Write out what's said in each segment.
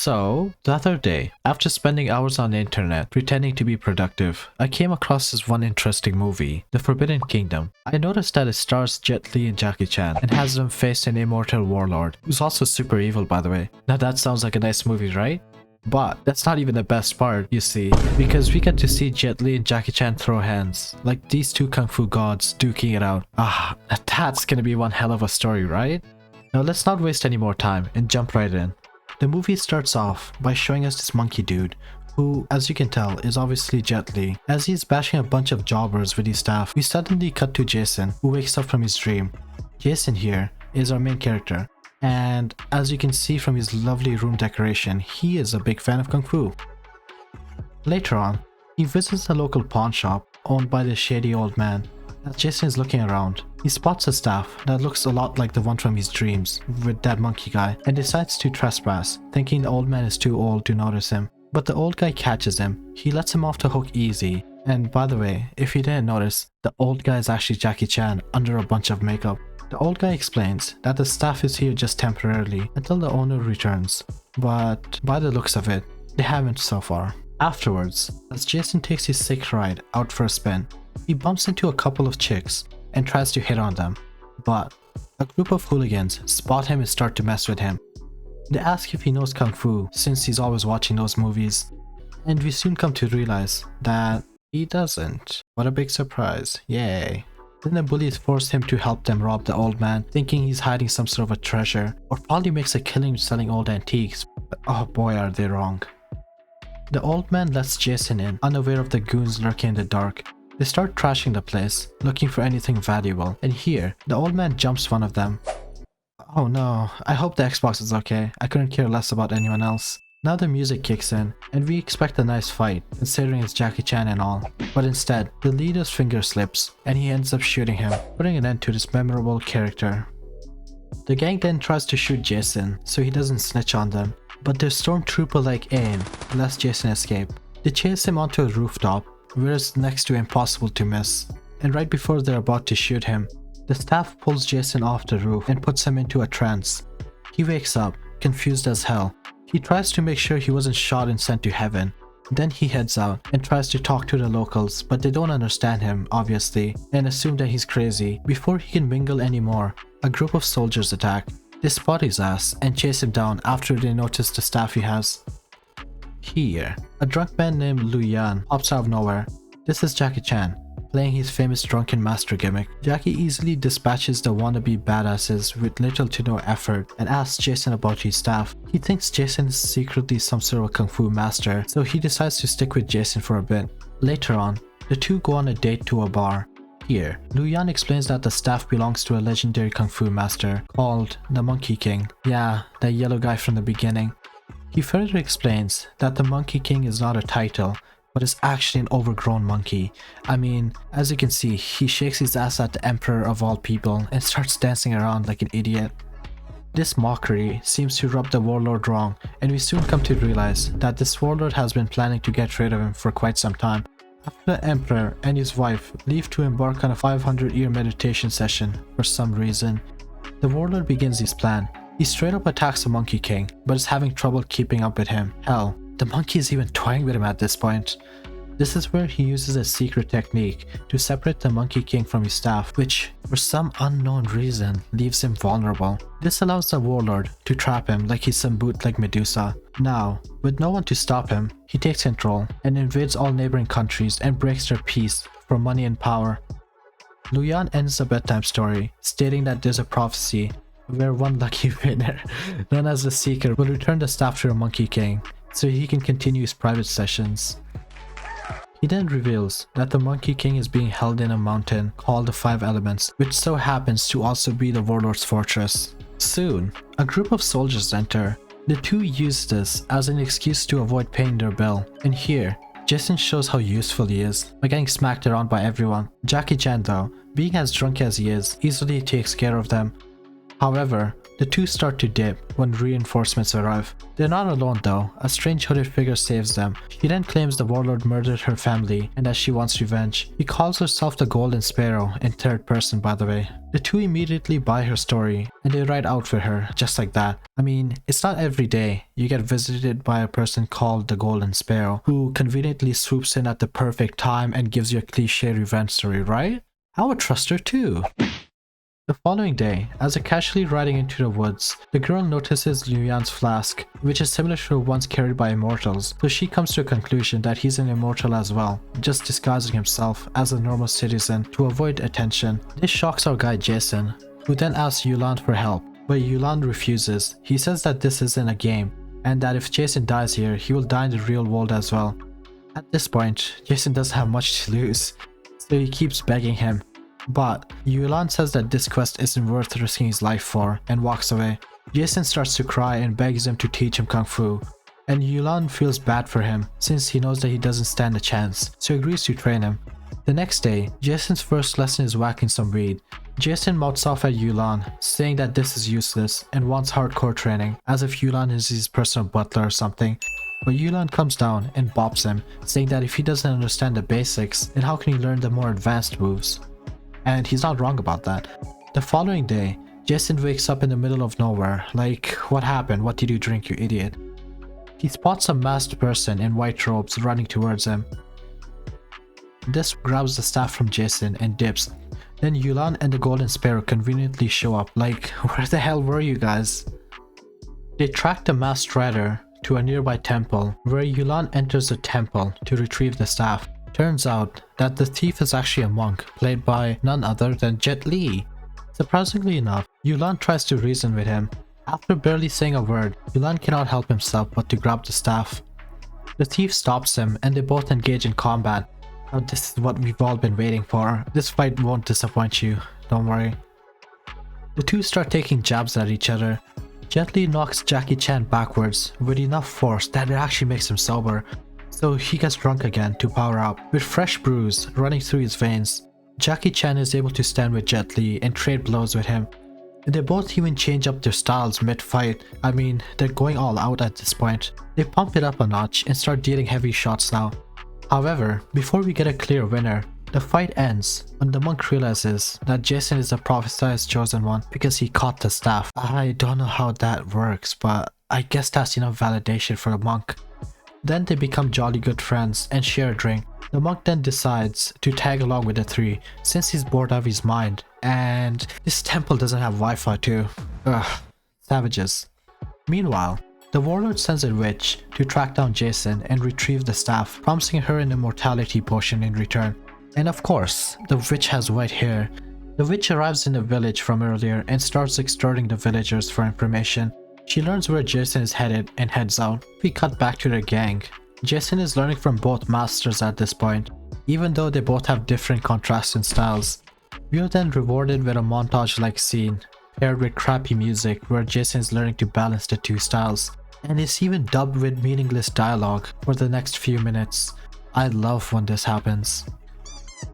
So, the other day, after spending hours on the internet pretending to be productive, I came across this one interesting movie, The Forbidden Kingdom. I noticed that it stars Jet Li and Jackie Chan and has them face an immortal warlord, who's also super evil by the way. Now that sounds like a nice movie, right? But that's not even the best part, you see, because we get to see Jet Li and Jackie Chan throw hands, like these two kung fu gods duking it out. That's gonna be one hell of a story, right? Now let's not waste any more time and jump right in. The movie starts off by showing us this monkey dude, who, as you can tell, is obviously Jet Li. As he's bashing a bunch of jobbers with his staff, we suddenly cut to Jason, who wakes up from his dream. Jason here is our main character, and as you can see from his lovely room decoration, he is a big fan of Kung Fu. Later on, he visits a local pawn shop owned by this shady old man. As Jason is looking around, he spots a staff that looks a lot like the one from his dreams with that monkey guy and decides to trespass, thinking the old man is too old to notice him. But the old guy catches him. He lets him off the hook easy. And by the way, if you didn't notice, the old guy is actually Jackie Chan under a bunch of makeup. The old guy explains that the staff is here just temporarily until the owner returns, but by the looks of it, they haven't so far. Afterwards, as Jason takes his sick ride out for a spin, he bumps into a couple of chicks and tries to hit on them, but a group of hooligans spot him and start to mess with him. They ask if he knows Kung Fu since he's always watching those movies, and we soon come to realize that he doesn't. What a big surprise, yay. Then the bullies force him to help them rob the old man, thinking he's hiding some sort of a treasure, or probably makes a killing selling old antiques, but oh boy are they wrong. The old man lets Jason in, unaware of the goons lurking in the dark. They start trashing the place, looking for anything valuable, and here, the old man jumps one of them. Oh no, I hope the Xbox is okay, I couldn't care less about anyone else. Now the music kicks in, and we expect a nice fight, considering it's Jackie Chan and all. But instead, the leader's finger slips, and he ends up shooting him, putting an end to this memorable character. The gang then tries to shoot Jason, so he doesn't snitch on them, but their stormtrooper-like aim lets Jason escape. They chase him onto a rooftop, where it's next to impossible to miss, and right before they're about to shoot him, the staff pulls Jason off the roof and puts him into a trance. He wakes up, confused as hell. He tries to make sure he wasn't shot and sent to heaven. Then he heads out and tries to talk to the locals, but they don't understand him, obviously, and assume that he's crazy. Before he can mingle anymore, a group of soldiers attack. They spot his ass and chase him down after they notice the staff he has. Here, a drunk man named Lu Yan pops out of nowhere. This is Jackie Chan, playing his famous drunken master gimmick. Jackie easily dispatches the wannabe badasses with little to no effort and asks Jason about his staff. He thinks Jason is secretly some sort of kung fu master, so he decides to stick with Jason for a bit. Later on, the two go on a date to a bar. Here, Lu Yan explains that the staff belongs to a legendary kung fu master called the Monkey King. Yeah, that yellow guy from the beginning. He further explains that the Monkey King is not a title, but is actually an overgrown monkey. I mean, as you can see, he shakes his ass at the emperor of all people and starts dancing around like an idiot. This mockery seems to rub the warlord wrong, and we soon come to realize that this warlord has been planning to get rid of him for quite some time. After the emperor and his wife leave to embark on a 500-year meditation session for some reason, the warlord begins his plan. He straight up attacks the Monkey King, but is having trouble keeping up with him. Hell, the monkey is even toying with him at this point. This is where he uses a secret technique to separate the Monkey King from his staff, which, for some unknown reason, leaves him vulnerable. This allows the warlord to trap him like he's some bootleg Medusa. Now, with no one to stop him, he takes control and invades all neighboring countries and breaks their peace for money and power. Lu Yan ends the bedtime story, stating that there's a prophecy where one lucky winner, known as the Seeker, will return the staff to the Monkey King, so he can continue his private sessions. He then reveals that the Monkey King is being held in a mountain called the Five Elements, which so happens to also be the warlord's fortress. Soon, a group of soldiers enter. The two use this as an excuse to avoid paying their bill, and here, Jason shows how useful he is by getting smacked around by everyone. Jackie Chan though, being as drunk as he is, easily takes care of them. However, the two start to dip when reinforcements arrive. They're not alone though, a strange hooded figure saves them. She then claims the warlord murdered her family and that she wants revenge. She calls herself the Golden Sparrow in third person, by the way. The two immediately buy her story and they ride out with her just like that. I mean, it's not every day you get visited by a person called the Golden Sparrow who conveniently swoops in at the perfect time and gives you a cliche revenge story, right? I would trust her too. The following day, as they're casually riding into the woods, the girl notices Liu Yan's flask, which is similar to the ones carried by immortals, so she comes to a conclusion that he's an immortal as well, just disguising himself as a normal citizen to avoid attention. This shocks our guy Jason, who then asks Yulan for help, but Yulan refuses. He says that this isn't a game, and that if Jason dies here, he will die in the real world as well. At this point, Jason doesn't have much to lose, so he keeps begging him. But Yulan says that this quest isn't worth risking his life for and walks away. Jason starts to cry and begs him to teach him Kung Fu. And Yulan feels bad for him since he knows that he doesn't stand a chance, so agrees to train him. The next day, Jason's first lesson is whacking some weed. Jason mouths off at Yulan, saying that this is useless and wants hardcore training, as if Yulan is his personal butler or something. But Yulan comes down and bops him, saying that if he doesn't understand the basics, then how can he learn the more advanced moves? And he's not wrong about that. The following day, Jason wakes up in the middle of nowhere, like, what happened? What did you drink, you idiot? He spots a masked person in white robes running towards him. This grabs the staff from Jason and dips. Then Yulan and the Golden Sparrow conveniently show up, like, where the hell were you guys? They track the masked rider to a nearby temple, where Yulan enters the temple to retrieve the staff. Turns out that the thief is actually a monk, played by none other than Jet Li. Surprisingly enough, Yulan tries to reason with him. After barely saying a word, Yulan cannot help himself but to grab the staff. The thief stops him and they both engage in combat. Now this is what we've all been waiting for. This fight won't disappoint you, don't worry. The two start taking jabs at each other. Jet Li knocks Jackie Chan backwards with enough force that it actually makes him sober. So he gets drunk again to power up. With fresh brews running through his veins, Jackie Chan is able to stand with Jet Li and trade blows with him. And they both even change up their styles mid-fight. I mean, they're going all out at this point. They pump it up a notch and start dealing heavy shots now. However, before we get a clear winner, the fight ends when the monk realizes that Jason is the prophesized chosen one because he caught the staff. I don't know how that works, but I guess that's enough validation for the monk. Then they become jolly good friends and share a drink. The monk then decides to tag along with the three since he's bored out of his mind, and this temple doesn't have Wi-Fi too. Ugh, savages. Meanwhile, the warlord sends a witch to track down Jason and retrieve the staff, promising her an immortality potion in return. And of course, the witch has white hair. The witch arrives in the village from earlier and starts extorting the villagers for information. She learns where Jason is headed and heads out. We cut back to their gang. Jason is learning from both masters at this point, even though they both have different contrasting styles. We are then rewarded with a montage-like scene, paired with crappy music where Jason is learning to balance the two styles. And it's even dubbed with meaningless dialogue for the next few minutes. I love when this happens.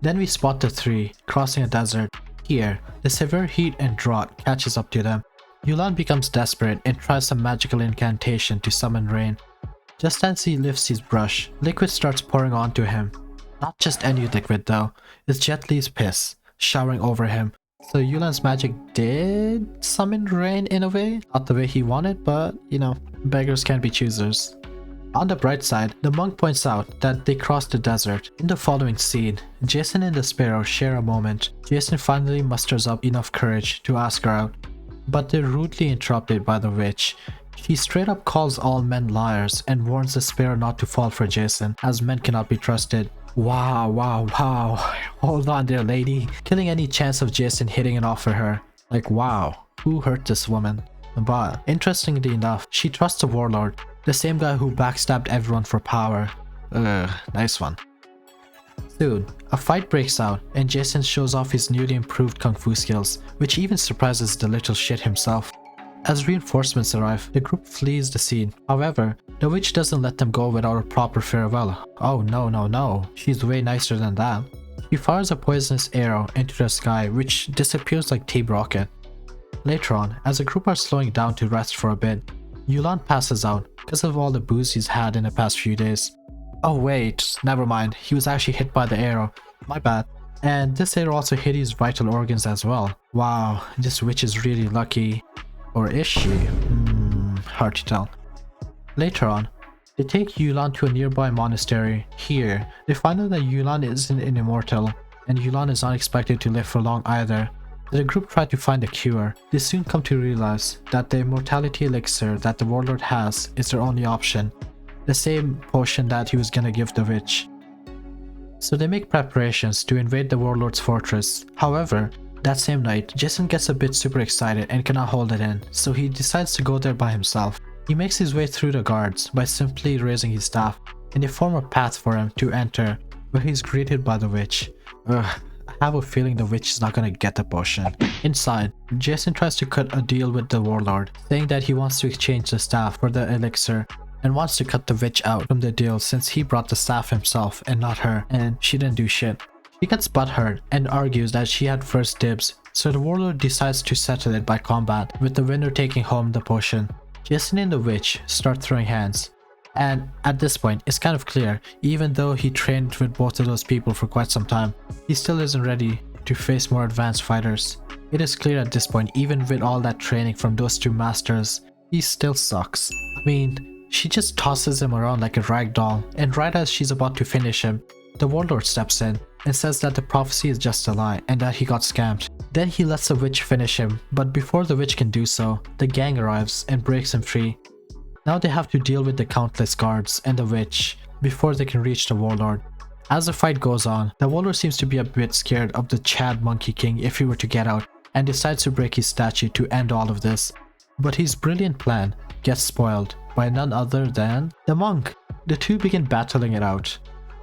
Then we spot the three crossing a desert. Here, the severe heat and drought catches up to them. Yulan becomes desperate and tries some magical incantation to summon rain. Just as he lifts his brush, liquid starts pouring onto him. Not just any liquid though, it's Jet Li's piss, showering over him. So Yulan's magic did summon rain in a way. Not the way he wanted, but you know, beggars can't be choosers. On the bright side, the monk points out that they crossed the desert. In the following scene, Jason and the Sparrow share a moment. Jason finally musters up enough courage to ask her out. But they're rudely interrupted by the witch. She straight up calls all men liars and warns the Sparrow not to fall for Jason, as men cannot be trusted. Wow. Hold on there, lady. Killing any chance of Jason hitting it off for her. Like, wow, who hurt this woman? But interestingly enough, she trusts the warlord, the same guy who backstabbed everyone for power. Nice one. Soon, a fight breaks out and Jason shows off his newly improved kung fu skills, which even surprises the little shit himself. As reinforcements arrive, the group flees the scene. However, the witch doesn't let them go without a proper farewell. Oh no, she's way nicer than that. She fires a poisonous arrow into the sky which disappears like Team Rocket. Later on, as the group are slowing down to rest for a bit, Yulan passes out because of all the booze he's had in the past few days. Oh wait, never mind, he was actually hit by the arrow, my bad. And this arrow also hit his vital organs as well. Wow, this witch is really lucky. Or is she? Hard to tell. Later on, they take Yulan to a nearby monastery. Here, they find out that Yulan isn't an immortal, and Yulan is not expected to live for long either. The group try to find a cure. They soon come to realize that the immortality elixir that the warlord has is their only option, the same potion that he was gonna give the witch. So they make preparations to invade the warlord's fortress. However, that same night, Jason gets a bit super excited and cannot hold it in, so he decides to go there by himself. He makes his way through the guards by simply raising his staff, and they form a path for him to enter, where he's greeted by the witch. Ugh, I have a feeling the witch is not gonna get the potion. Inside, Jason tries to cut a deal with the warlord, saying that he wants to exchange the staff for the elixir, and wants to cut the witch out from the deal since he brought the staff himself and not her, and she didn't do shit. She gets butthurt and argues that she had first dibs, so the warlord decides to settle it by combat, with the winner taking home the potion. Jason and the witch start throwing hands, and at this point it's kind of clear, even though he trained with both of those people for quite some time, he still isn't ready to face more advanced fighters. It is clear at this point, even with all that training from those two masters, he still sucks. I mean, she just tosses him around like a rag doll, and right as she's about to finish him, the warlord steps in and says that the prophecy is just a lie and that he got scammed. Then he lets the witch finish him, but before the witch can do so, the gang arrives and breaks him free. Now they have to deal with the countless guards and the witch before they can reach the warlord. As the fight goes on, the warlord seems to be a bit scared of the Chad Monkey King if he were to get out, and decides to break his statue to end all of this. But his brilliant plan gets spoiled by none other than the monk. The two begin battling it out.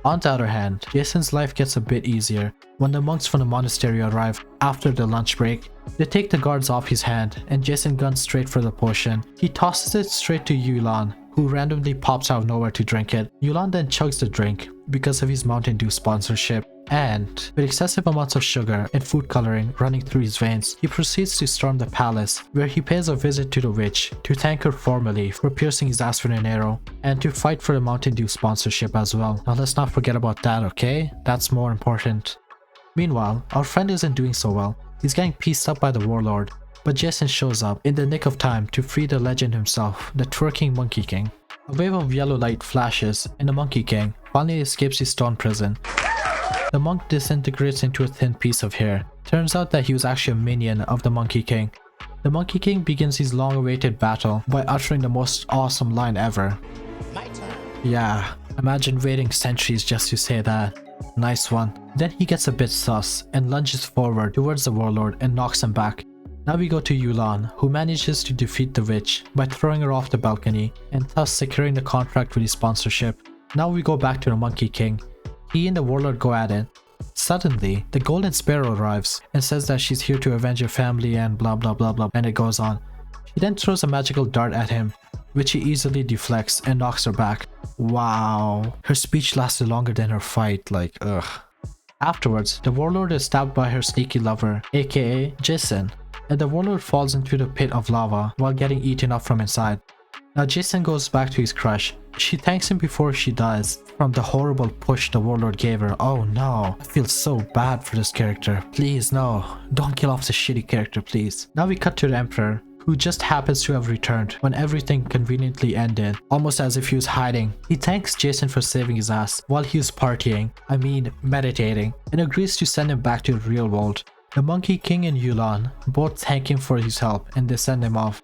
On the other hand, Jason's life gets a bit easier when the monks from the monastery arrive after the lunch break. They take the guards off his hand, and Jason guns straight for the potion. He tosses it straight to Yulan, who randomly pops out of nowhere to drink it. Yulan then chugs the drink because of his Mountain Dew sponsorship, and with excessive amounts of sugar and food coloring running through his veins, he proceeds to storm the palace, where he pays a visit to the witch to thank her formally for piercing his ass with an arrow, and to fight for the Mountain Dew sponsorship as well. Now let's not forget about that, okay? That's more important. Meanwhile, our friend isn't doing so well. He's getting pieced up by the warlord, but Jason shows up in the nick of time to free the legend himself, the twerking Monkey King. A wave of yellow light flashes, and the Monkey King finally escapes his stone prison. The monk disintegrates into a thin piece of hair. Turns out that he was actually a minion of the Monkey King. The Monkey King begins his long-awaited battle by uttering the most awesome line ever. My turn. Yeah, imagine waiting centuries just to say that. Nice one. Then he gets a bit sus and lunges forward towards the warlord and knocks him back. Now we go to Yulan, who manages to defeat the witch by throwing her off the balcony and thus securing the contract with his sponsorship. Now we go back to the Monkey King. He and the warlord go at it. Suddenly, the Golden Sparrow arrives and says that she's here to avenge her family and blah blah blah blah, and it goes on. She then throws a magical dart at him, which he easily deflects and knocks her back. Wow. Her speech lasted longer than her fight, like ugh. Afterwards, the warlord is stabbed by her sneaky lover, aka Jason, and the warlord falls into the pit of lava while getting eaten up from inside. Now Jason goes back to his crush. She thanks him before she dies from the horrible push the warlord gave her. Oh no, I feel so bad for this character. Please no, don't kill off the shitty character please. Now we cut to the emperor, who just happens to have returned when everything conveniently ended, almost as if he was hiding. He thanks Jason for saving his ass while he was partying, meditating, and agrees to send him back to the real world. The Monkey King and Yulan both thank him for his help and they send him off.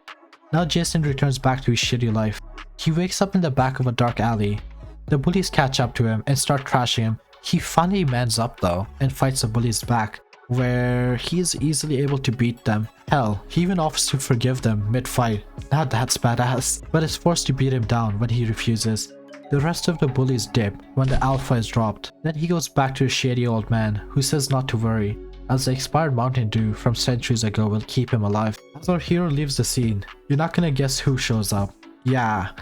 Now Jason returns back to his shitty life. He wakes up in the back of a dark alley. The bullies catch up to him and start trashing him. He finally mans up though and fights the bullies back, where he is easily able to beat them. Hell, he even offers to forgive them mid-fight. Now that's badass, but is forced to beat him down when he refuses. The rest of the bullies dip when the alpha is dropped. Then he goes back to a shady old man who says not to worry, as the expired Mountain Dew from centuries ago will keep him alive. As our hero leaves the scene, you're not gonna guess who shows up. Yeah,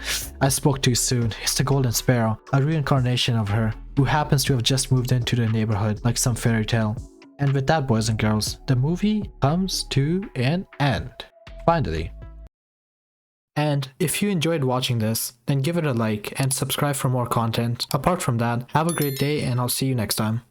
I spoke too soon. It's the Golden Sparrow, a reincarnation of her, who happens to have just moved into the neighborhood like some fairy tale. And with that, boys and girls, the movie comes to an end. Finally. And if you enjoyed watching this, then give it a like and subscribe for more content. Apart from that, have a great day and I'll see you next time.